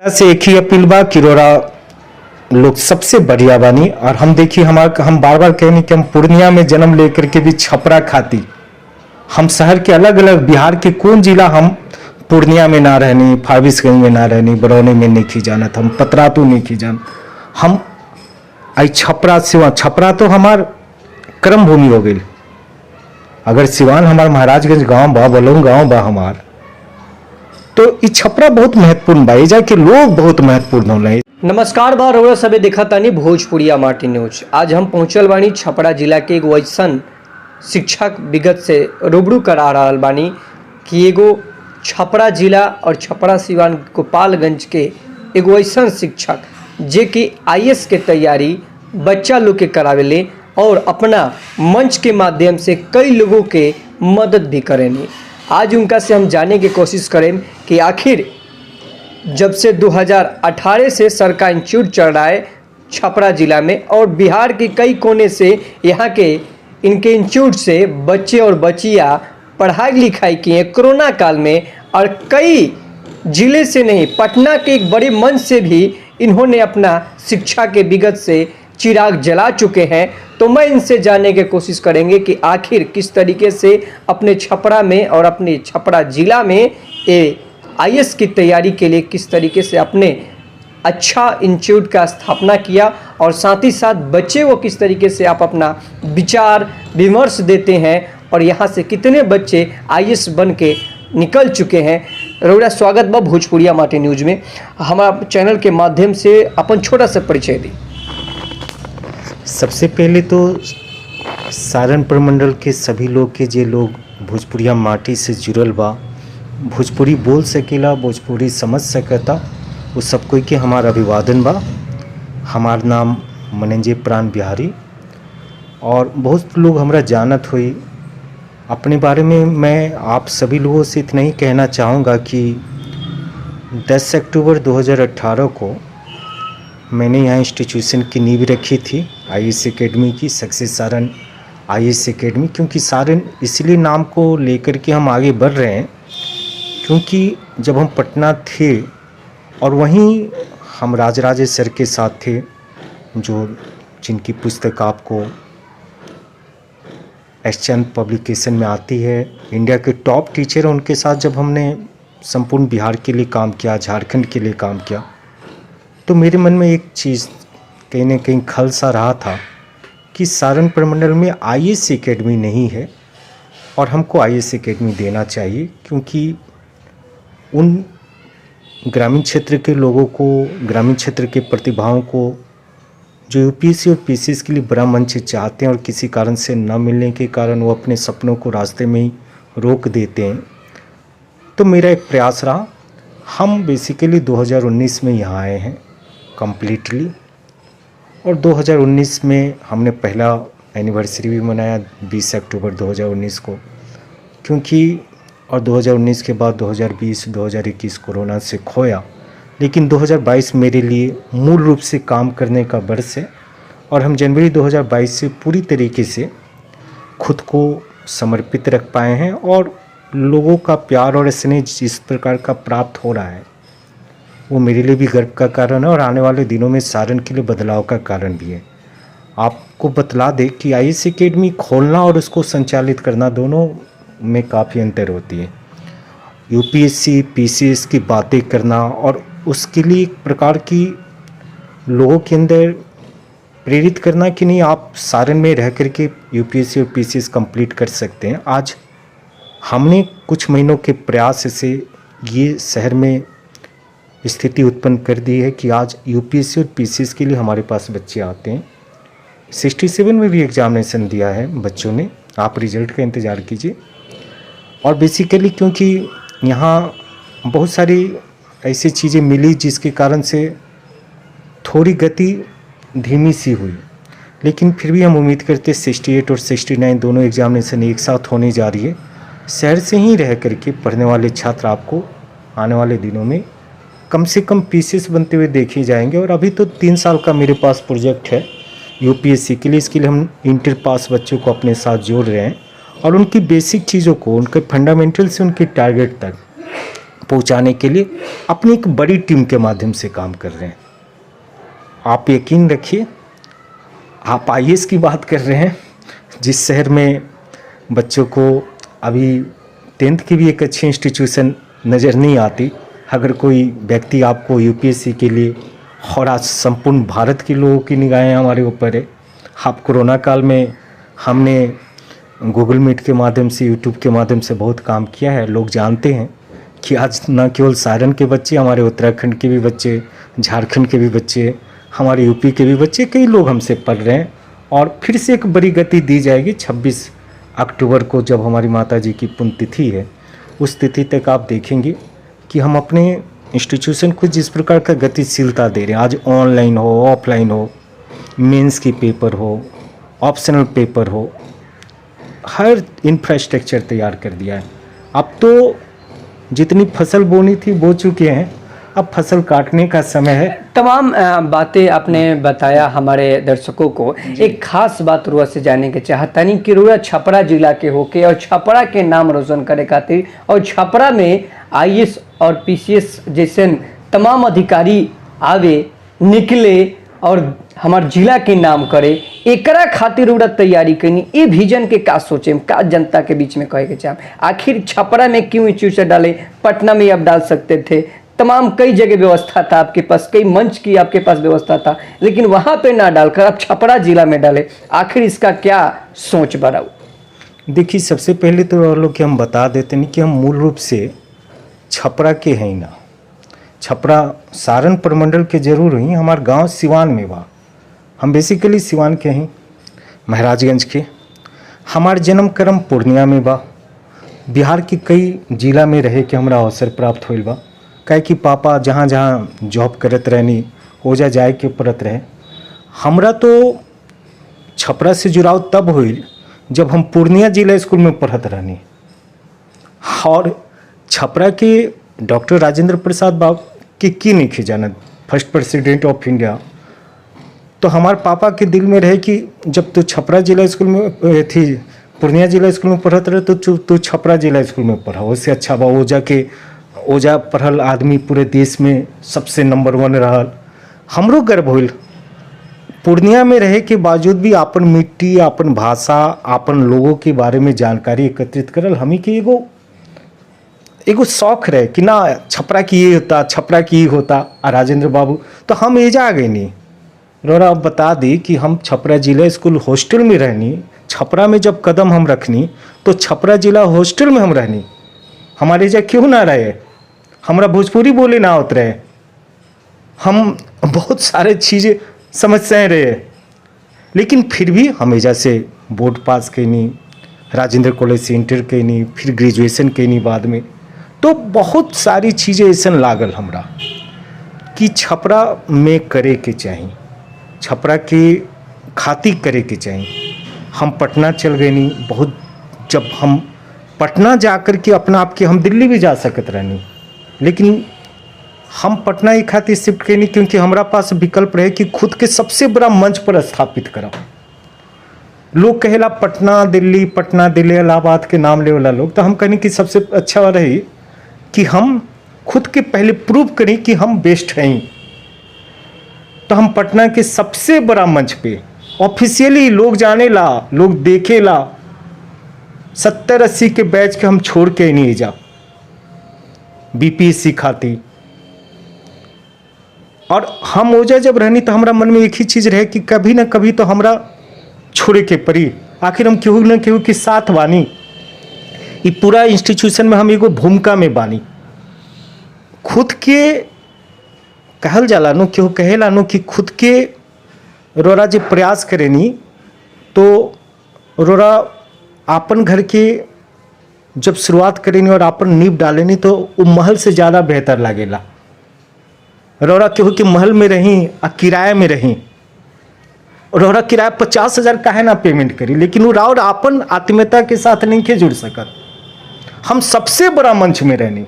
से एक ही अपील बा कि रोरा लोग सबसे बढ़िया बानी। और हम देखिए हम बार बार कहनी कि हम पूर्णिया में जन्म लेकर के भी छपरा खाती, हम शहर के अलग अलग बिहार के कौन जिला हम पूर्णिया में ना रहनी, फारबिसगंज में ना रहनी, बरौनी में नहीं की जानत, हम पतरातू नहीं की जान, हम आई छपरा सिवान, छपरा तो हमार कर्म भूमि हो गई। अगर सिवान हमार महाराजगंज गांव बा, बलौन गांव बा हमार, तो ये छपरा बहुत महत्वपूर्ण बा, जाके लोग बहुत महत्वपूर्ण होला। नमस्कार बा रउआ सबे देखा तानी भोजपुरिया माटी न्यूज। आज हम पहुंचल बानी छपरा जिला के एगो ऐसन शिक्षक विगत से रूबरू करा रहल बानी कि एगो छपरा जिला और छपरा सिवान गोपालगंज के एगो ऐसन शिक्षक जे कि आईएएस के तैयारी बच्चा लोग के करावेले और अपना मंच के माध्यम से कई लोगों के मदद भी करेनी। आज उनका से हम जानने की कोशिश करें कि आखिर जब से 2018 से सर का इंस्टीट्यूट चल रहा है छपरा जिला में और बिहार के कई कोने से यहाँ के इनके इंस्टीट्यूट से बच्चे और बच्चियाँ पढ़ाई लिखाई की हैं कोरोना काल में, और कई जिले से नहीं पटना के एक बड़े मंच से भी इन्होंने अपना शिक्षा के विगत से चिराग जला चुके हैं। तो मैं इनसे जानने की कोशिश करेंगे कि आखिर किस तरीके से अपने छपरा में और अपने छपरा जिला में आईएएस की तैयारी के लिए किस तरीके से अपने अच्छा इंस्टीट्यूट का स्थापना किया, और साथ ही साथ बच्चे को किस तरीके से आप अपना विचार विमर्श देते हैं और यहाँ से कितने बच्चे आईएएस बन के निकल चुके हैं। रउरा स्वागत बा भोजपुरिया माटी न्यूज में। हमारा चैनल के माध्यम से अपन छोटा सा परिचय दी। सबसे पहले तो सारण प्रमंडल के सभी लोग के जे लोग भोजपुरिया माटी से जुड़ल बा, भोजपुरी बोल सकेला, भोजपुरी समझ सकता, वो सब कोई के हमार अभिवादन बा। हमार नाम मनंजय प्राण बिहारी, और बहुत लोग हमरा जानत हुई। अपने बारे में मैं आप सभी लोगों से इतना ही कहना चाहूँगा कि 10 अक्टूबर 2018 को मैंने यहाँ इंस्टीट्यूशन की नींव रखी थी आईएएस एकेडमी की, सक्सेस सारण आईएएस एकेडमी। क्योंकि सारण इसलिए नाम को लेकर के हम आगे बढ़ रहे हैं क्योंकि जब हम पटना थे और वहीं हम राजराजेश्वर सर के साथ थे, जो जिनकी पुस्तक आपको एसचैन पब्लिकेशन में आती है, इंडिया के टॉप टीचर हैं। उनके साथ जब हमने संपूर्ण बिहार के लिए काम किया, झारखंड के लिए काम किया, तो मेरे मन में एक चीज़ कहीं ना कहीं खलसा रहा था कि सारण प्रमंडल में आईएएस एकेडमी नहीं है और हमको आईएएस एकेडमी देना चाहिए। क्योंकि उन ग्रामीण क्षेत्र के लोगों को, ग्रामीण क्षेत्र के प्रतिभाओं को जो यूपीएससी और पीसीएस के लिए बड़ा मंच चाहते हैं और किसी कारण से न मिलने के कारण वो अपने सपनों को रास्ते में ही रोक देते हैं, तो मेरा एक प्रयास रहा। हम बेसिकली 2019 में यहाँ आए हैं कम्प्लीटली, और 2019 में हमने पहला एनिवर्सरी भी मनाया 20 अक्टूबर 2019 को। क्योंकि और 2019 के बाद 2020 2021 कोरोना से खोया, लेकिन 2022 मेरे लिए मूल रूप से काम करने का वर्ष है, और हम जनवरी 2022 से पूरी तरीके से खुद को समर्पित रख पाए हैं। और लोगों का प्यार और स्नेह जिस प्रकार का प्राप्त हो रहा है वो मेरे लिए भी गर्व का कारण है, और आने वाले दिनों में सारण के लिए बदलाव का कारण भी है। आपको बतला दें कि आईएएस एकेडमी खोलना और उसको संचालित करना दोनों में काफ़ी अंतर होती है। यूपीएससी पीसीएस की बातें करना और उसके लिए एक प्रकार की लोगों के अंदर प्रेरित करना कि नहीं, आप सारण में रह कर के यूपीएससी और पीसीएस कंप्लीट कर सकते हैं। आज हमने कुछ महीनों के प्रयास से ये शहर में स्थिति उत्पन्न कर दी है कि आज यूपीएससी और पीसीएस के लिए हमारे पास बच्चे आते हैं। 67 में भी एग्जामिनेशन दिया है बच्चों ने, आप रिजल्ट का इंतज़ार कीजिए। और बेसिकली क्योंकि यहाँ बहुत सारी ऐसी चीज़ें मिली जिसके कारण से थोड़ी गति धीमी सी हुई, लेकिन फिर भी हम उम्मीद करते 68 और 69 दोनों एग्जामिनेशन एक साथ होने जा रही है। शहर से ही रह करके पढ़ने वाले छात्र आपको आने वाले दिनों में कम से कम पीसीएस बनते हुए देखे जाएंगे। और अभी तो 3 साल का मेरे पास प्रोजेक्ट है यूपीएससी के लिए। इसके लिए हम इंटर पास बच्चों को अपने साथ जोड़ रहे हैं और उनकी बेसिक चीज़ों को, उनके फंडामेंटल से उनके टारगेट तक पहुंचाने के लिए अपनी एक बड़ी टीम के माध्यम से काम कर रहे हैं। आप यकीन रखिए, आप आईएएस की बात कर रहे हैं, जिस शहर में बच्चों को अभी 10th की भी एक अच्छी इंस्टीट्यूशन नज़र नहीं आती, अगर कोई व्यक्ति आपको यूपीएससी के लिए, और आज संपूर्ण भारत के लोगों की निगाहें हमारे ऊपर है। आप कोरोना काल में हमने गूगल मीट के माध्यम से, यूट्यूब के माध्यम से बहुत काम किया है। लोग जानते हैं कि आज न केवल सारण के बच्चे, हमारे उत्तराखंड के भी बच्चे, झारखंड के भी बच्चे, हमारे यूपी के भी बच्चे, कई लोग हमसे पढ़ रहे हैं। और फिर से एक बड़ी गति दी जाएगी 26 अक्टूबर को, जब हमारी माता जी की पुण्यतिथि है। उस तिथि तक आप देखेंगे कि हम अपने इंस्टीट्यूशन को जिस प्रकार का गतिशीलता दे रहे हैं, आज ऑनलाइन हो, ऑफलाइन हो, मेंस की पेपर हो, ऑप्शनल पेपर हो, हर इंफ्रास्ट्रक्चर तैयार कर दिया है। अब तो जितनी फसल बोनी थी बो चुके हैं, अब फसल काटने का समय है। तमाम बातें आपने बताया हमारे दर्शकों को। एक खास बात रुआ से जानने के चाहता नहीं कि रुआ छपरा जिला के होके और छपरा के नाम रोशन करे खातिर और छपरा में आईएएस और पीसीएस जैसे तमाम अधिकारी आवे निकले और हमार जिला के नाम करे, एकरा खातिर उड़ा तैयारी करनी, ये विजन के का सोचे, का जनता के बीच में कहे के चाहे। आखिर छपरा में क्यों इंस्टीट्यूशन डाले, पटना में आप डाल सकते थे, तमाम कई जगह व्यवस्था था आपके पास, कई मंच की आपके पास व्यवस्था था, लेकिन वहां पे ना डालकर आप छपरा जिला में डाले। आखिर इसका क्या सोच बढ़ाओ? देखिए, सबसे पहले तो और लोग कि हम बता देते नहीं कि हम मूल रूप से छपरा के हैं ना। छपरा सारण प्रमंडल के जरूर हुई, हमारा गांव सिवान में बा। हम बेसिकली सिवान के हैं, महाराजगंज के। हमार जन्म कर्म पूर्णिया में बा। बिहार के कई जिला में रहे के हमरा अवसर प्राप्त होइल बा, काहे कि पापा जहाँ जहाँ जॉब करत रहनी, ओजा जाए के पड़त रहे। हमरा तो छपरा से जुड़ाव तब हुई जब हम पूर्णिया जिला स्कूल में पढ़त रहनी, और छपरा के डॉक्टर राजेंद्र प्रसाद बाबू के की नहीं खे जानत, फर्स्ट प्रेसिडेंट ऑफ इंडिया। तो हमारे पापा के दिल में रहे कि जब तू छपरा जिला स्कूल में थी, पूर्णिया जिला स्कूल में पढ़त रहे, तो तू छपरा जिला स्कूल में पढ़ा, उससे अच्छा बा ओजा पढ़ल आदमी पूरे देश में सबसे नंबर 1 रहल। हमरो गर्व होल पूर्णिया में रहे के बावजूद भी अपन मिट्टी, अपन भाषा, अपन लोगों के बारे में जानकारी एकत्रित करल हमी के एगो शौक रहे कि ना छपरा की ये होता, छपरा की ये होता। और राजेंद्र बाबू तो हम एजा आ गए नहीं। रोरा बता दी कि हम छपरा जिला स्कूल हॉस्टल में रहनी, छपरा में जब कदम हम रखनी तो छपरा जिला हॉस्टल में हम रहनी। हमारे एजा क्यों ना रहे, हमरा भोजपुरी बोले ना होत रहे, हम बहुत सारे चीज़ें समस्याएं रहे, लेकिन फिर भी हम एजा से बोर्ड पास कैनी, राजेंद्र कॉलेज से इंटर कैनी, फिर ग्रेजुएशन कैनी बाद में। तो बहुत सारी चीज़ें ऐसा लागल हमरा कि छपरा में करे के चाहिए, छपरा के खातिर करे के चाहिए। हम पटना चल गए नहीं बहुत, जब हम पटना जा कर के अपना आप के, हम दिल्ली भी जा सकत रहनी, लेकिन हम पटना ही खातिर शिफ्ट कैनी क्योंकि हमारा पास विकल्प रहे कि खुद के सबसे बड़ा मंच पर स्थापित करा। लोग कहेला पटना दिल्ली इलाहाबाद के नाम ले वाला लोग, तो हम कहनी कि सबसे अच्छा रही कि हम खुद के पहले प्रूव करें कि हम बेस्ट हैं। तो हम पटना के सबसे बड़ा मंच पे ऑफिशियली लोग जाने ला, लोग देखे ला, 70-80 के बैच के हम छोड़ के नहीं जा बीपीएससी खाती। और हम ओजा जब रहनी तो हमारा मन में एक ही चीज़ रहे कि कभी ना कभी तो हमरा छोड़े के पड़ी, आखिर हम केहू न केहू के साथ बानी। ये पूरा इंस्टीट्यूशन में हम एगो भूमिका में बानी। खुद के कहल जाला नो, केहू कहेला नो कि खुद के रोरा जो प्रयास करेनी तो रोरा आपन घर के जब शुरुआत करेनी और आपन नींव डालेनी तो वो महल से ज़्यादा बेहतर लागेला। रोरा केहू के महल में रही आ किराए में रही, रोरा किराया 50,000 काहे ना पेमेंट करी, लेकिन वो राउर आपन आत्मीयता के साथ नहीं के जुड़ सकत। हम सबसे बड़ा मंच में रहनी,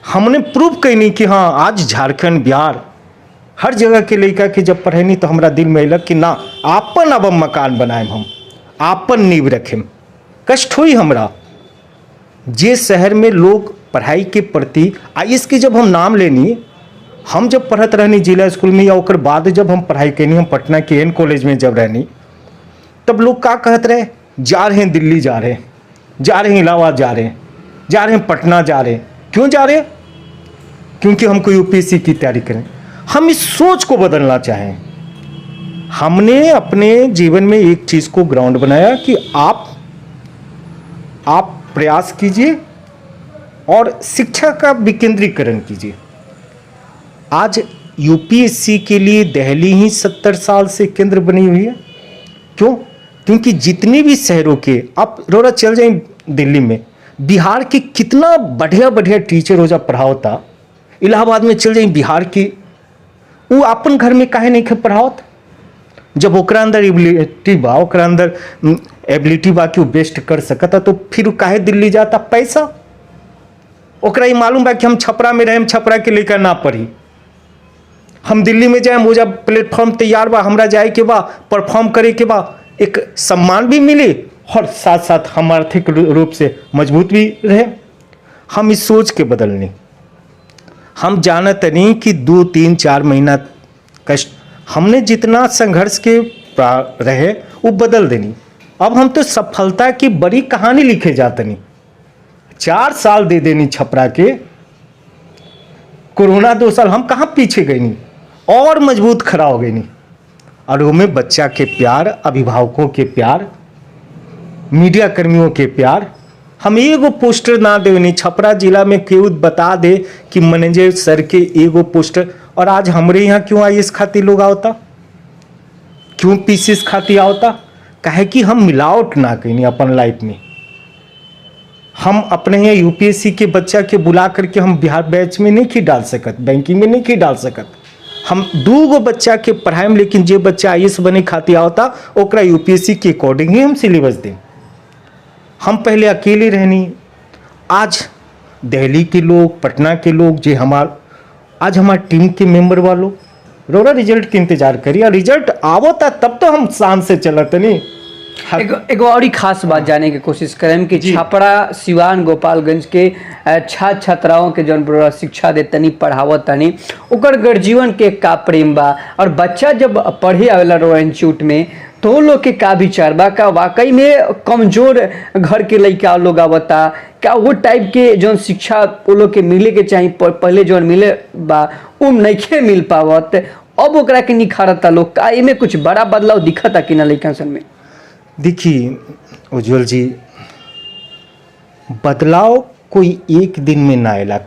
हमने प्रूव कैनी कि हाँ आज झारखंड बिहार हर जगह के लड़का के जब पढ़ेनी तो हमारा दिल में अल कि ना आपन अब मकान बनाए, हम आपन नींव रखें। कष्ट हुई हमरा, जे शहर में लोग पढ़ाई के प्रति आईएएस के जब हम नाम लेनी, हम जब पढ़त रहनी जिला स्कूल में या ओकर बाद जब हम पढ़ाई कैनी, हम पटना के एन कॉलेज में जब रहनी, तब लोग का कहत रहे, जा रहे हैं दिल्ली, जा रहे हैं, जा रहे हैं इलाहाबाद, जा रहे हैं, जा रहे हैं पटना, जा रहे हैं। क्यों जा रहे हैं? क्योंकि हमको यूपीएससी की तैयारी करें। हम इस सोच को बदलना चाहें। हमने अपने जीवन में एक चीज़ को ग्राउंड बनाया कि आप प्रयास कीजिए और शिक्षा का विकेंद्रीकरण कीजिए। आज यूपीएससी के लिए दिल्ली ही 70 साल से केंद्र बनी हुई है। क्यों? क्योंकि जितने भी शहरों के, आप रोरा चल जाए दिल्ली में, बिहार के कितना बढ़िया बढ़िया टीचर हो जा पढ़ावता। इलाहाबाद में चल जाए बिहार की, वो अपन घर में काहे नहीं के पढ़ावत? जब ओकरा अंदर एबिलिटी बा, ओकरा अंदर एबिलिटी बा कि वो बेस्ट कर सकता, तो फिर काहे दिल्ली जाता? पैसा। ओकरा ये मालूम बा कि हम छपरा में रहे, छपरा के लेकर ना पढ़ी, हम दिल्ली में जाए, मुझे प्लेटफॉर्म तैयार बा, हमरा जाए के बा, परफॉर्म करे के बा, एक सम्मान भी मिले और साथ साथ हम आर्थिक रूप से मजबूत भी रहे। हम इस सोच के बदलनी, हम जानत नहीं कि 2, 3, 4 महीना कष्ट, हमने जितना संघर्ष के रहे वो बदल देनी। अब हम तो सफलता की बड़ी कहानी लिखे जाते नहीं। 4 साल दे देनी छपरा के, कोरोना 2 साल, हम कहाँ पीछे गए नहीं, और मजबूत खड़ा हो गई नहीं। और वो में बच्चा के प्यार, अभिभावकों के प्यार, मीडिया कर्मियों के प्यार। हम एगो पोस्टर ना देवनी, छपरा जिला में केहू बता दे कि मैनेजर सर के एगो पोस्टर, और आज हमरे यहाँ क्यों आईएएस खाती लोग आवता, क्यों पीसीएस खाती आवता? काहे कि हम मिलावट ना कहीं अपन लाइफ में। हम अपने यहाँ यूपीएससी के बच्चा के बुला करके हम बिहार बैच में नहीं की डाल सकत, बैंकिंग में नहीं की डाल सकत। हम 2 गो बच्चा के पढ़ाई में, लेकिन जे बच्चा आईएएस बने खाती आवता ओकरा यूपीएससी के अकॉर्डिंग ही हम सिलेबस दें। हम पहले अकेले रहनी, आज दिल्ली के लोग, पटना के लोग, जे आज हमारे टीम के मेंबर वालों रोरा रिजल्ट के इंतजार करिए, रिजल्ट आवता तब तो हम शान से चलत नहीं। एगो और ही खास बात जाने की कोशिश करें कि छपरा, सिवान, गोपालगंज के छात्र छात्राओं के जौन शिक्षा देतनी, पढ़ावतनी, ओकर गर्जीवन के का प्रेम बा, और बच्चा जब पढ़े आवेला रो इंस्टीट्यूट में तो लोग के का विचार बा, का वाकई में कमजोर घर के लड़का लोग आवता, क्या वो टाइप के जौन शिक्षा वो लोग के मिले के चाहिए पहले जौन मिले बा वो नहीं मिल पावत, अब ओकरा के निखारता लोग, का इमे कुछ बड़ा बदलाव दिखता कि ना लड़का सन में? देखिए उज्जवल जी, बदलाव कोई एक दिन में ना आएला।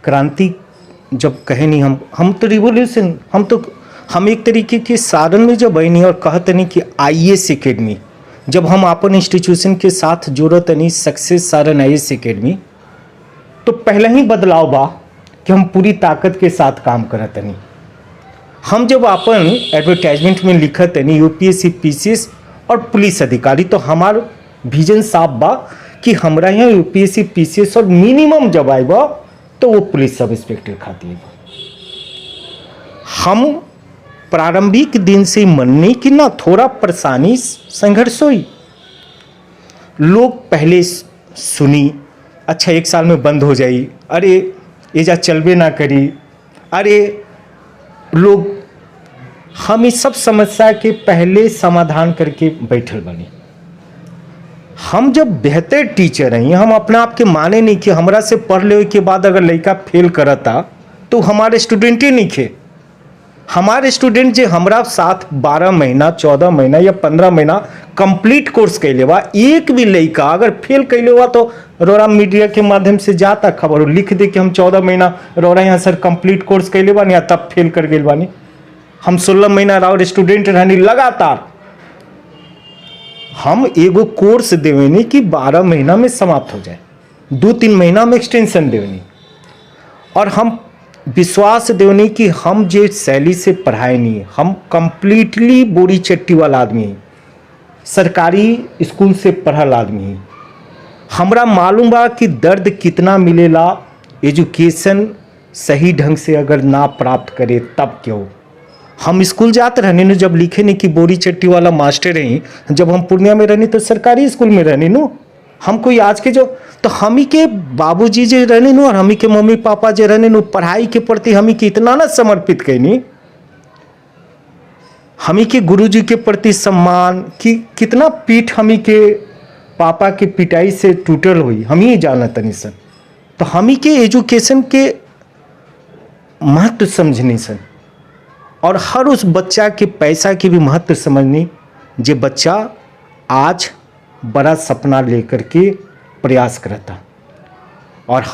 क्रांति जब कहे नहीं, हम तो रिवोल्यूशन, हम एक तरीके के साधन में जब बनी और कहते नहीं कि आईएएस एकेडमी, जब हम अपन इंस्टीट्यूशन के साथ जोड़त नहीं सक्सेस सारन आईएएस एकेडमी, तो पहले ही बदलाव बा कि हम पूरी ताकत के साथ काम करत नहीं। हम जब अपन एडवर्टाइजमेंट में लिखत नहीं यूपीएससी, पीसीएस और पुलिस अधिकारी, तो हमार विजन साफ बा कि हमरा यहाँ यूपीएससी, पीसीएस और मिनिमम जब आएगा तो वो पुलिस सब इंस्पेक्टर खाती। हम प्रारंभिक दिन से मनने की ना थोड़ा परेशानी संघर्ष हुई। लोग पहले सुनी, अच्छा 1 साल में बंद हो जाई, अरे ये जा चलबे ना करी, अरे लोग, हम इस सब समस्या के पहले समाधान करके बैठल बने। हम जब बेहतर टीचर हैं, हम अपने आप के माने नहीं कि हमरा से पढ़ ले के बाद अगर लड़का फेल करता तो हमारे स्टूडेंट ही नहीं थे। हमारे स्टूडेंट जो हमरा साथ 12 महीना, 14 महीना या 15 महीना कंप्लीट कोर्स कैले बा, एक भी लड़का अगर फेल कैले हुआ तो रोरा मीडिया के माध्यम से जाता खबर, लिख दे कि हम 14 महीना रोरा यहाँ सर कंप्लीट कोर्स कैले बानी या तब फेल कर गए बानी। हम 16 महीना राउर स्टूडेंट रहनी लगातार। हम एगो कोर्स देवेनी कि 12 महीना में समाप्त हो जाए, 2-3 महीना में एक्सटेंशन देवेनी, और हम विश्वास देवनी कि हम जे शैली से पढ़ाए नहीं, हम कंप्लीटली बोरी चट्टी वाला आदमी है, सरकारी स्कूल से पढ़ल आदमी है। हमरा मालूम बा कि दर्द कितना मिलेला, एजुकेशन सही ढंग से अगर ना प्राप्त करे तब क्यों। हम स्कूल जाते रहने न, जब लिखे नहीं कि बोरी चट्टी वाला मास्टर रही, जब हम पूर्णिया में रहनी तो सरकारी स्कूल में रहनी नो, हमको आज के जो तो हमी के बाबूजी जे रहने नु और हमी के मम्मी पापा जे रहने नु पढ़ाई के प्रति हमी के इतना ना समर्पित कैनी, हमी के गुरुजी के प्रति सम्मान कि कितना पीठ हमी के पापा के पिटाई से टूटल हुई हम ही जाना तनी सन। तो हमी के एजुकेशन के महत्व समझनी सन और हर उस बच्चा के पैसा की भी महत्व समझनी जे बच्चा आज बड़ा सपना लेकर के प्रयास करता। और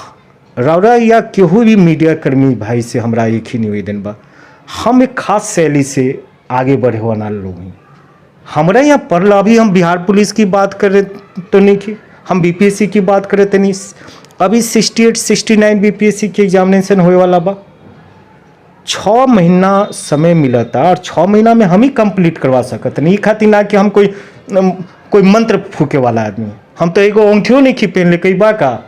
रौरा या केहू भी मीडिया कर्मी भाई से हमरा एक ही निवेदन बा, हम एक खास शैली से आगे बढ़े वाला लोग हैं। हमारा यहाँ पढ़ला अभी हम बिहार पुलिस की बात कर रहे तो नहीं की, हम बीपीएससी की बात कर रहे थे नहीं। अभी 68-69 बीपीएससी की एग्जामिनेशन होने वाला बा। 6 महीना समय मिला था और 6 महीना में हम ही कंप्लीट करवा सकते नहीं। खातिर ना कि हम कोई मंत्र फूके वाला आदमी, हम तो एगो अंगूठियों नहीं खी पहन ले कई बार का,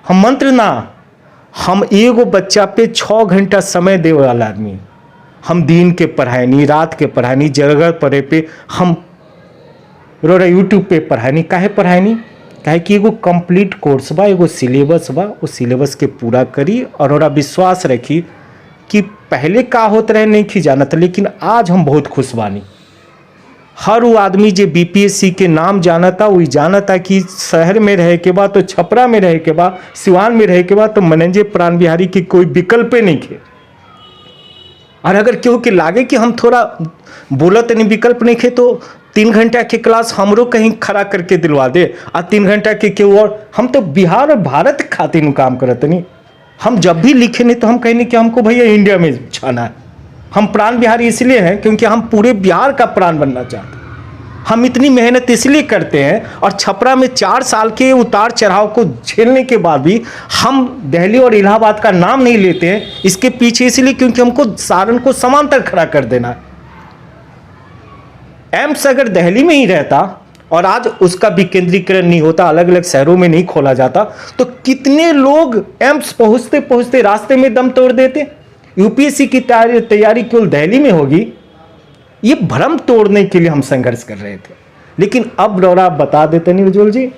हम मंत्र ना, हम एगो बच्चा पे 6 घंटा समय दे वाला आदमी। हम दिन के पढ़ाई नहीं, रात के पढ़ाई नहीं, जगह पढ़े पे हम रोरा यूट्यूब पे पढ़ाई नहीं। काहे पढ़ाई नहीं? काहे कि एगो कंप्लीट कोर्स बा, एगो सिलेबस बा, उस सिलेबस के पूरा करी और रोरा विश्वास रखी कि पहले का होत रहे नहीं की जानत, लेकिन आज हम बहुत खुश बानी। हर वो आदमी जो बीपीएससी के नाम जानता वही जानता कि शहर में रहे के बाद तो छपरा में रहे के बाद सिवान में रहे के बाद तो मनंजे प्राण बिहारी की कोई विकल्प नहीं थे। और अगर क्यों के लागे कि हम थोड़ा बोलत नहीं विकल्प नहीं थे तो 3 घंटा के क्लास हमरो कहीं खड़ा करके दिलवा दे और 3 घंटा के क्यों। और हम तो बिहार और भारत खातिर काम करते नहीं। हम जब भी लिखे नहीं तो हम कहें कि हमको भैया इंडिया में छाना है। हम प्राण बिहारी इसलिए हैं क्योंकि हम पूरे बिहार का प्राण बनना चाहते हैं। हम इतनी मेहनत इसलिए करते हैं और छपरा में 4 साल के उतार चढ़ाव को झेलने के बाद भी हम दिल्ली और इलाहाबाद का नाम नहीं लेते हैं। इसके पीछे इसलिए क्योंकि हमको सारण को समांतर खड़ा कर देना है। एम्स अगर दिल्ली में ही रहता और आज उसका विकेंद्रीकरण नहीं होता, अलग अलग शहरों में नहीं खोला जाता, तो कितने लोग एम्स पहुंचते पहुंचते रास्ते में दम तोड़ देते। यूपीएससी की तैयारी केवल दिल्ली में होगी, ये भ्रम तोड़ने के लिए हम संघर्ष कर रहे थे। लेकिन अब रौरा बता देते नहीं उज्जवल जी,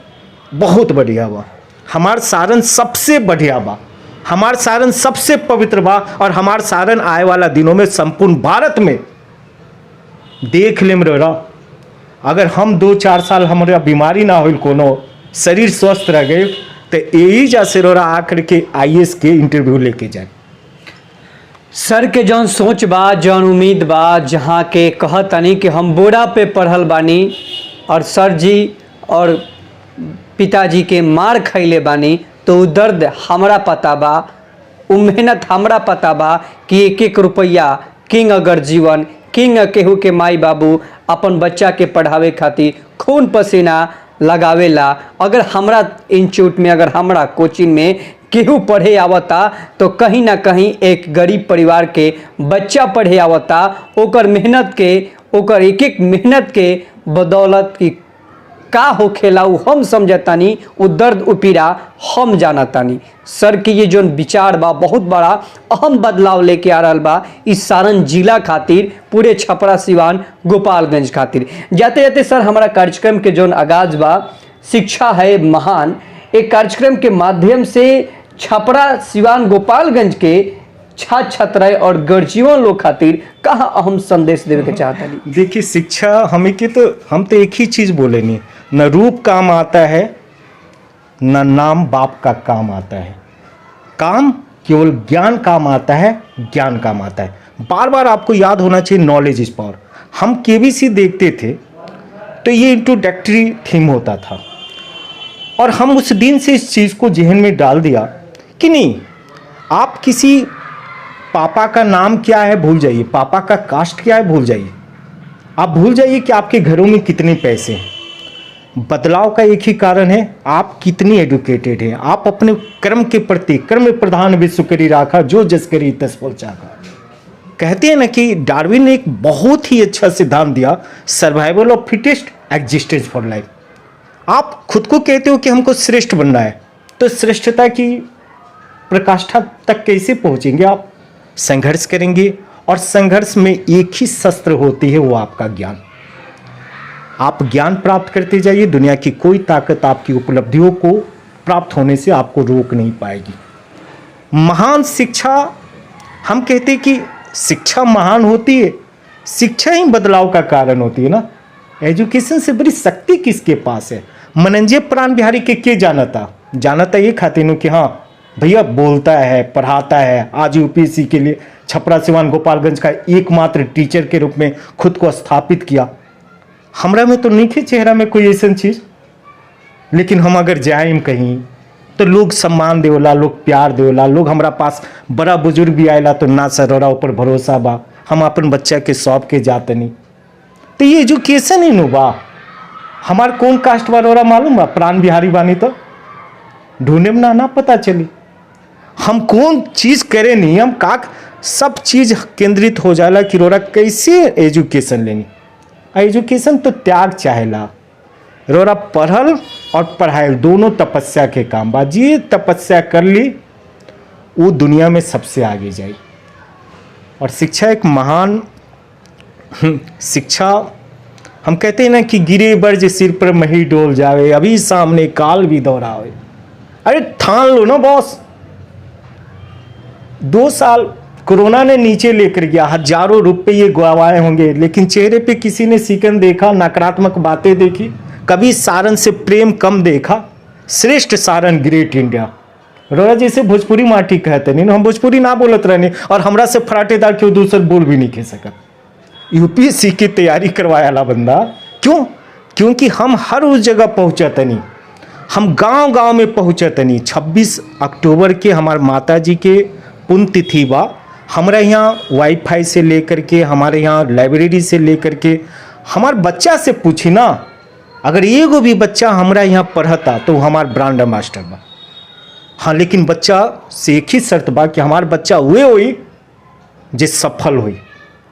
बहुत बढ़िया बा, हमार सारण सबसे बढ़िया बा, हमार सारण सबसे पवित्र बा और हमार सारण आए वाला दिनों में संपूर्ण भारत में देख लेम रौरा। अगर हम 2-4 साल हमारा बीमारी ना हो, कोनो शरीर स्वस्थ रह गए तो यही जैसे रोरा आकर के आईएएस के इंटरव्यू लेके जाए। सर के जौन सोच बा, जौन उम्मीद बा, जहाँ के कहतनी कि हम बोरा पे पढ़ल बानी और सर जी और पिताजी के मार खैले बानी, तो उ दर्द हमरा पता बा, उ मेहनत हमरा पता बा कि 1-1 रुपया किंग अगर जीवन किंग केहू के माई बाबू अपन बच्चा के पढ़ावे खातिर खून पसीना लगावेला। अगर हमरा इंस्टीट्यूट में, अगर हमरा कोचिंग में केहू पढ़े आवता तो कहीं ना कहीं एक गरीब परिवार के बच्चा पढ़े आवता, ओकर मेहनत के, ओकर एक मेहनत के बदौलत की का होखेला उ हम समझतानी, उ दर्द उपीड़ा हम जानतानी। सर के ये जो विचार बा बहुत बड़ा अहम बदलाव लेके आ रहा बा इस सारण जिला खातिर, पूरे छपरा सिवान गोपालगंज खातिर। जाते जाते सर हमारा कार्यक्रम के जो आगाज बा, शिक्षा है महान, एक कार्यक्रम के माध्यम से छपरा सिवान गोपालगंज के छात्र छात्राएं और गर्जीवन लोग खातिर कहाँ अहम संदेश देवे के चाहता है? देखिए, शिक्षा हमें के तो हम तो एक ही चीज बोले नहीं, न रूप काम आता है न नाम बाप का काम आता है। काम केवल ज्ञान काम आता है, ज्ञान काम आता है। बार बार आपको याद होना चाहिए, नॉलेज इज पावर। हम केबीसी देखते थे तो ये इंट्रोडक्टरी थीम होता था और हम उस दिन से इस चीज़ को जहन में डाल दिया कि नहीं, आप किसी पापा का नाम क्या है भूल जाइए, पापा का कास्ट क्या है भूल जाइए, आप भूल जाइए कि आपके घरों में कितने पैसे हैं। बदलाव का एक ही कारण है, आप कितनी एडुकेटेड हैं। आप अपने कर्म के प्रति, कर्म प्रधान विश्व करी राखा, जो जस करी तस फल चाखा। कहते हैं ना कि डार्विन ने एक बहुत ही अच्छा सिद्धांत दिया, survival of fittest, existence for life. आप खुद को कहते हो कि हमको श्रेष्ठ बनना है, तो श्रेष्ठता की प्रकाष्ठा तक कैसे पहुंचेंगे? आप संघर्ष करेंगे और संघर्ष में एक ही शस्त्र होती है, वो आपका ज्ञान। आप ज्ञान प्राप्त करते जाइए, दुनिया की कोई ताकत आपकी उपलब्धियों को प्राप्त होने से आपको रोक नहीं पाएगी। महान शिक्षा, हम कहते हैं कि शिक्षा महान होती है, शिक्षा ही बदलाव का कारण होती है ना। एजुकेशन से बड़ी शक्ति किसके पास है? मनंजय प्राण बिहारी के जाना था ये खातिर कि हाँ भैया बोलता है, पढ़ाता है। आज यूपीएससी के लिए छपरा सिवान गोपालगंज का एकमात्र टीचर के रूप में खुद को स्थापित किया। हमरा में तो नहीं थे चेहरा में कोई ऐसा चीज, लेकिन हम अगर जाएं कहीं तो लोग सम्मान देवला, लोग प्यार देवला, लोग हमारा पास बड़ा बुजुर्ग भी आएला तो ना सरोरा ऊपर भरोसा बा, हम अपन बच्चा के सौंप के जाते नहीं। तो ये एजुकेशन ही नु बा। हमार कौन कास्ट वालोरा मालूम बा? प्राण बिहारी बानी तो ढूंढे में ना पता चली। हम कौन चीज करे नहीं, हम का सब चीज केंद्रित हो जाला कि रोरा कैसे एजुकेशन लेनी। एजुकेशन तो त्याग चाहेला। रोरा पढ़ल और पढ़ाई दोनों तपस्या के काम बा। जी तपस्या कर ली वो दुनिया में सबसे आगे जाए। और शिक्षा एक महान शिक्षा, हम कहते हैं ना कि गिरे बर्ज सिर पर मही डोल जावे, अभी सामने काल भी दोहरावे। अरे ठान लो ना बॉस। 2 साल कोरोना ने नीचे लेकर गया, हजारों रुपये गवाए होंगे, लेकिन चेहरे पे किसी ने सिकन देखा, नकारात्मक बातें देखी, कभी सारन से प्रेम कम देखा। श्रेष्ठ सारन ग्रेट इंडिया। रोरा जैसे भोजपुरी माटी कहते नहीं, हम भोजपुरी ना बोलत रहने और हमरा से फराटेदार क्यों दूसर बोल भी नहीं खे सकत। यूपीएससी की तैयारी करवाया बंदा क्यों? क्योंकि हम हर उस जगह पहुँचते नहीं, हम गांव गांव में पहुँचते नहीं। 26 अक्टूबर के हमारे माता जी के पुण्यतिथि बा। हमारे यहाँ वाईफाई से लेकर के, हमारे यहाँ लाइब्रेरी से लेकर के, हमारे बच्चा से पूछी ना, अगर एगो भी बच्चा हमारा यहाँ पढ़ता तो हमार ब्रांड मास्टर बा। हाँ, लेकिन बच्चा से एक ही शर्त बा कि हमार बच्चा हुए होई जे सफल हुई।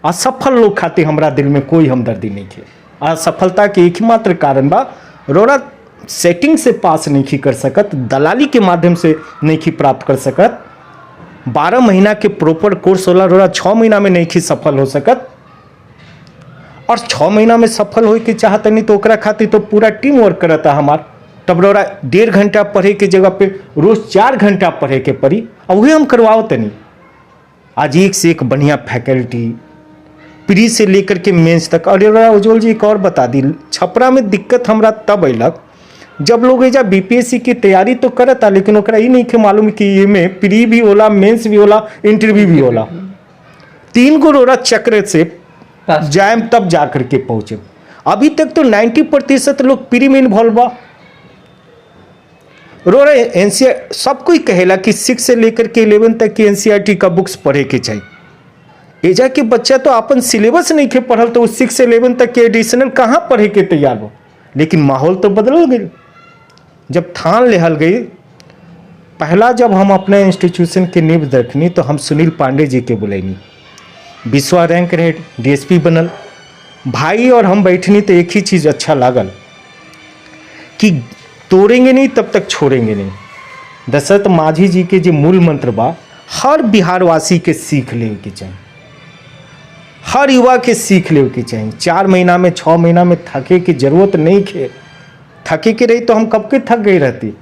असफल लोग खाते हमारा दिल में कोई हमदर्दी नहीं है। असफलता के एक ही मात्र कारण बा, रोरा सेटिंग से पास नहीं कर सकत, दलाली के माध्यम से नहीं प्राप्त कर सकत। 12 महीना के प्रॉपर कोर्स होला, रोरा 6 महीना में नहीं सफल हो सकत। और 6 महीना में सफल हो के चाहते नहीं तो ओकरा खातिर तो पूरा टीम वर्क करता हमार। तब रोरा 1.5 घंटा पढ़े के जगह पे रोज 4 घंटा पढ़े के पड़ी, और वही हम करवाओ तनी। आज एक से एक बढ़िया फैकल्टी, प्री से लेकर के मेंस तक। और उज्जवल जी एक और बता दी, छपरा में दिक्कत हमरा तब अयलक जब लोग एजा बीपीएससी की तैयारी तो करता, लेकिन ओकरा ही नहीं के मालूम कि ये में प्री भी होला, मेंस भी होला, इंटरव्यू भी होला। 3 गो रोरा चक्र से जाएम तब जा करके पहुंचे। अभी तक तो 90% लोग प्री में इन्वॉल्व बा। रोरा एनसीआर सब कोई कहेला कि 6 से लेकर के 11 तक की एनसीईआरटी का बुक्स पढ़े के चाहिए। एजा के बच्चा तो अपन सिलेबस नहीं के पढ़ल तो 6 से 11 तक के एडिशनल कहाँ पढ़े के तैयार हो। लेकिन माहौल तो बदल गई। जब ठान लेहल गई, पहला जब हम अपने इंस्टीट्यूशन के नींव देखनी तो हम सुनील पांडे जी के बुलैनी। विश्वा रैंक रहे, डीएसपी बनल भाई, और हम बैठनी तो एक ही चीज़ अच्छा लागल कि तोड़ेंगे नहीं तब तक छोड़ेंगे नहीं। दशरथ माझी जी के जो मूल मंत्र बा, हर बिहारवासी के सीख ले के चाहिए, हर युवा के सीख ले के चाहिए। 4 महीना में 6 महीना में थके की जरूरत नहीं खे। थके के रही तो हम कब के थक गई रहती।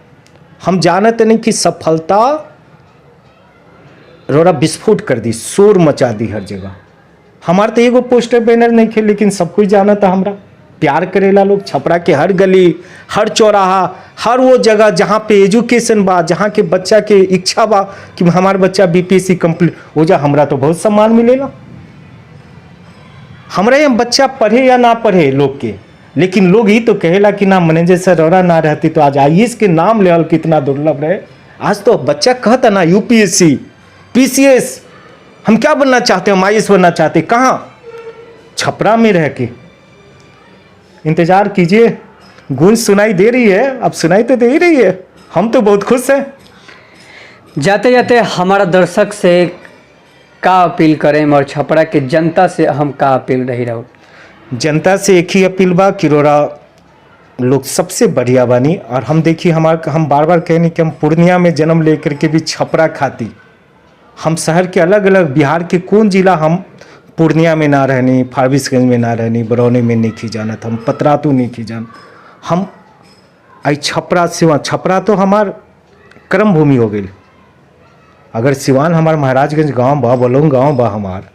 हम जानते नहीं कि सफलता रोरा विस्फोट कर दी, शोर मचा दी हर जगह। हमारे तो एगो पोस्टर बैनर नहीं खे, लेकिन सब कुछ जाना था हमरा। प्यार करेला लोग छपरा के हर गली, हर चौराहा, हर वो जगह जहाँ पे एजुकेशन बा, जहाँ के बच्चा के इच्छा बा कि हमारा बच्चा बीपीएससी कंप्लीट हो जा, हमरा तो बहुत सम्मान मिलेला। हमरा यहाँ बच्चा पढ़े या ना पढ़े लोग के, लेकिन लोग ही तो कहेला कि ना मैनेजर सर रोरा ना रहती तो आज आईएएस के नाम लेवल कितना दुर्लभ रहे। आज तो बच्चा कहता ना यूपीएससी, पीसीएस, हम क्या बनना चाहते हैं, हम आईएएस बनना चाहते। कहाँ? छपरा में रह के। इंतजार कीजिए, गूंज सुनाई दे रही है, अब सुनाई तो दे ही रही है। हम तो बहुत खुश हैं। जाते जाते हमारा दर्शक से का अपील करें और छपरा के जनता से हम का अपील रही रहो? जनता से एक ही अपील बा कि रोरा लोग सबसे बढ़िया बानी। और हम देखिए हम बार बार कहनी कि हम पूर्णिया में जन्म लेकर के भी छपरा खाती, हम शहर के अलग अलग बिहार के कौन जिला हम पूर्णिया में ना रहनी, फारबिसगंज में ना रहनी, बरौनी में नहीं की जाना था, हम पतरातू नहीं की जान, हम आई छपरा सिवान, छपरा तो हमार कर्म भूमि हो गई। अगर सिवान हमार महाराजगंज गांव बा, बलौंग गांव बा हमार,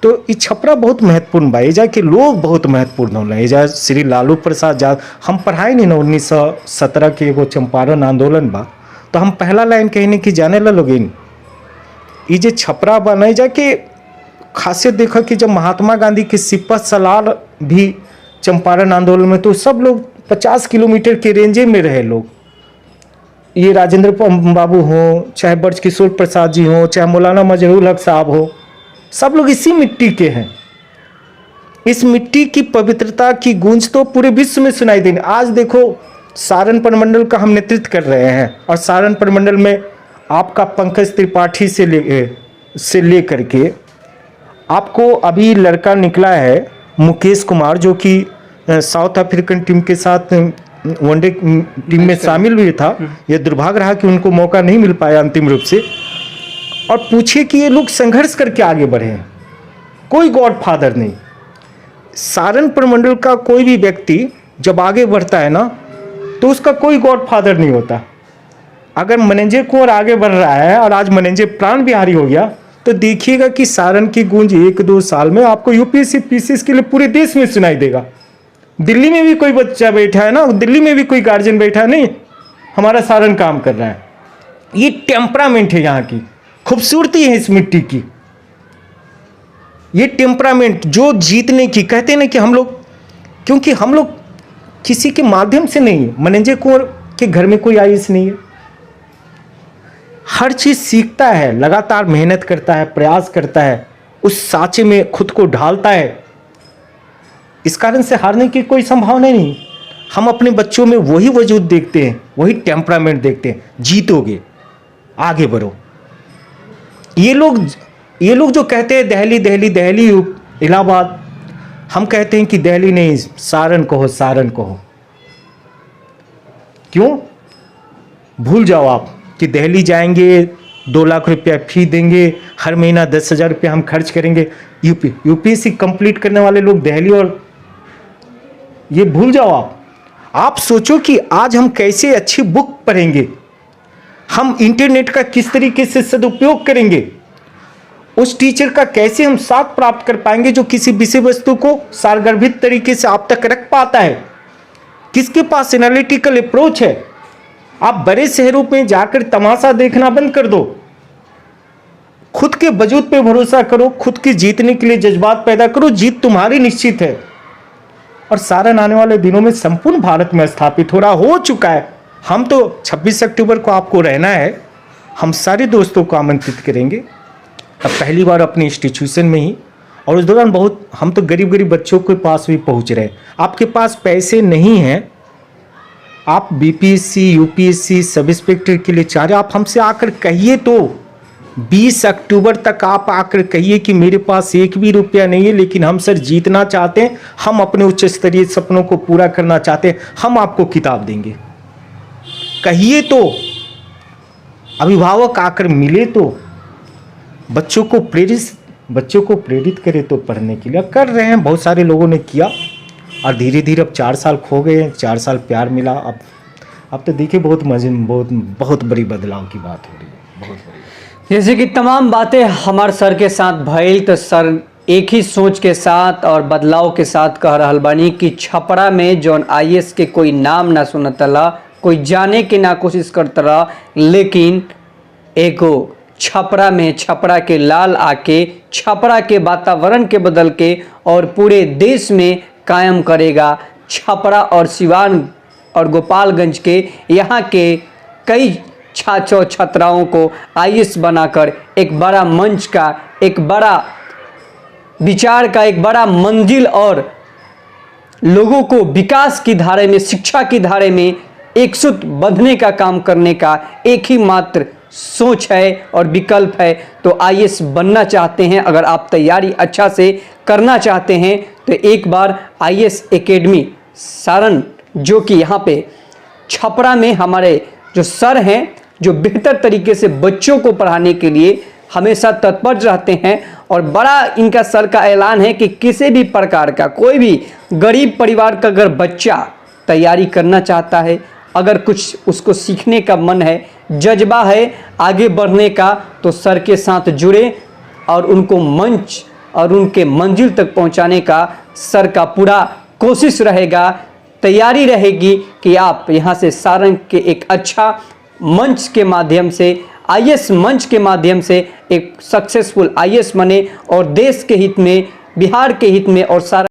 तो ये छपरा बहुत महत्वपूर्ण बा। एजा के लोग बहुत महत्वपूर्ण होला। एजा श्री लालू प्रसाद यादव, हम पढ़ाई नहीं ना 1917 के एगो चंपारण आंदोलन बा, तो हम पहला लाइन कहने की जाने ला लोगिन। ये जे छपरा बना जाके खासियत देखा कि जब महात्मा गांधी के सिपा सलार भी चंपारण आंदोलन में, तो सब लोग 50 किलोमीटर के रेंजे में रहे लोग। ये राजेंद्र बाबू हों, चाहे ब्रज किशोर प्रसाद जी हों, चाहे मौलाना मजहरूल हक साहब हो, सब लोग इसी मिट्टी के हैं। इस मिट्टी की पवित्रता की गूंज तो पूरे विश्व में सुनाई देनी। आज देखो सारण प्रमंडल का हम नेतृत्व कर रहे हैं, और सारण प्रमंडल में आपका पंकज त्रिपाठी से ले करके आपको अभी लड़का निकला है मुकेश कुमार, जो कि साउथ अफ्रीकन टीम के साथ वनडे टीम में शामिल भी था। यह दुर्भाग्य रहा कि उनको मौका नहीं मिल पाया अंतिम रूप से। और पूछिए कि ये लोग संघर्ष करके आगे बढ़े हैं, कोई गॉड फादर नहीं। सारण प्रमंडल का कोई भी व्यक्ति जब आगे बढ़ता है ना, तो उसका कोई गॉड फादर नहीं होता। अगर मनंजे कुंवर आगे बढ़ रहा है और आज मनंजे प्राण बिहारी हो गया, तो देखिएगा कि सारण की गूंज 1-2 साल में आपको यूपीएससी पीसीएस के लिए पूरे देश में सुनाई देगा। दिल्ली में भी कोई बच्चा बैठा है ना, दिल्ली में भी कोई गार्जियन बैठा है, नहीं हमारा सारण काम कर रहा है। ये टेम्परामेंट है यहाँ की, खूबसूरती है इस मिट्टी की। ये टेम्परामेंट जो जीतने की, कहते हैं ना कि हम लोग, क्योंकि हम लोग किसी के माध्यम से नहीं, मनंजे कुंवर के घर में कोई आईएएस नहीं है। हर चीज सीखता है, लगातार मेहनत करता है, प्रयास करता है, उस सांचे में खुद को ढालता है। इस कारण से हारने की कोई संभावना नहीं। हम अपने बच्चों में वही वजूद देखते हैं, वही टेम्परामेंट देखते हैं। जीतोगे, आगे बढ़ो। ये लोग जो कहते हैं दिल्ली दिल्ली दिल्ली इलाहाबाद, हम कहते हैं कि दिल्ली नहीं, सारण कहो, सारण कहो। क्यों? भूल जाओ आप कि दिल्ली जाएंगे, 2 लाख रुपया फी देंगे, हर महीना 10,000 रुपया हम खर्च करेंगे। यूपीएससी कंप्लीट करने वाले लोग दिल्ली, और ये भूल जाओ आप सोचो कि आज हम कैसे अच्छी बुक पढ़ेंगे, हम इंटरनेट का किस तरीके से सदुपयोग करेंगे, उस टीचर का कैसे हम साथ प्राप्त कर पाएंगे जो किसी विषय वस्तु को सारगर्भित तरीके से आप तक रख पाता है, किसके पास एनालिटिकल अप्रोच है। आप बड़े शहरों में जाकर तमाशा देखना बंद कर दो, खुद के वजूद पे भरोसा करो, खुद की जीतने के लिए जज्बात पैदा करो, जीत तुम्हारी निश्चित है। और सारण आने वाले दिनों में संपूर्ण भारत में स्थापित हो चुका है। हम तो 26 अक्टूबर को आपको रहना है, हम सारे दोस्तों को आमंत्रित करेंगे, अब पहली बार अपने इंस्टीट्यूशन में ही। और उस दौरान बहुत हम तो गरीब बच्चों के पास भी पहुंच रहे हैं। आपके पास पैसे नहीं हैं, आप बीपीएससी यूपीएससी सब इंस्पेक्टर के लिए चाह रहे, आप हमसे आकर कहिए तो 20 अक्टूबर तक आप आकर कहिए कि मेरे पास 1 भी रुपया नहीं है, लेकिन हम सर जीतना चाहते हैं, हम अपने उच्च स्तरीय सपनों को पूरा करना चाहते हैं, हम आपको किताब देंगे। कहिए तो, अभिभावक आकर मिले तो, बच्चों को प्रेरित करे तो पढ़ने के लिए। कर रहे हैं, बहुत सारे लोगों ने किया, और धीरे धीरे अब 4 साल खो गए, 4 साल प्यार मिला। अब तो देखिए बहुत बड़ी बदलाव की बात हो रही है, बहुत बड़ी। जैसे कि तमाम बातें हमारे सर के साथ भइल, तो सर एक ही सोच के साथ और बदलाव के साथ कह रहल बानी कि छपरा में जौन आईएएस के कोई नाम ना सुनतला, कोई जाने की ना कोशिश करतला, लेकिन एगो छपरा में छपरा के लाल आके छपरा के वातावरण के बदल के और पूरे देश में कायम करेगा। छपरा और सिवान और गोपालगंज के यहाँ के कई छात्रों छात्राओं को आईएएस बनाकर एक बड़ा मंच का, एक बड़ा विचार का, एक बड़ा मंजिल और लोगों को विकास की धारे में, शिक्षा की धारे में एकजुट बंधने का काम करने का एक ही मात्र सोच है और विकल्प है। तो आईएएस बनना चाहते हैं, अगर आप तैयारी अच्छा से करना चाहते हैं, तो एक बार आईएएस एकेडमी सारण, जो कि यहाँ पे छपरा में हमारे जो सर हैं, जो बेहतर तरीके से बच्चों को पढ़ाने के लिए हमेशा तत्पर रहते हैं और बड़ा इनका सर का ऐलान है कि किसी भी प्रकार का कोई भी गरीब परिवार का अगर बच्चा तैयारी करना चाहता है, अगर कुछ उसको सीखने का मन है, जज्बा है आगे बढ़ने का, तो सर के साथ जुड़े और उनको मंच और उनके मंजिल तक पहुंचाने का सर का पूरा कोशिश रहेगा, तैयारी रहेगी कि आप यहाँ से सारंग के एक अच्छा मंच के माध्यम से, आईएएस मंच के माध्यम से एक सक्सेसफुल आईएएस बने और देश के हित में, बिहार के हित में और सारा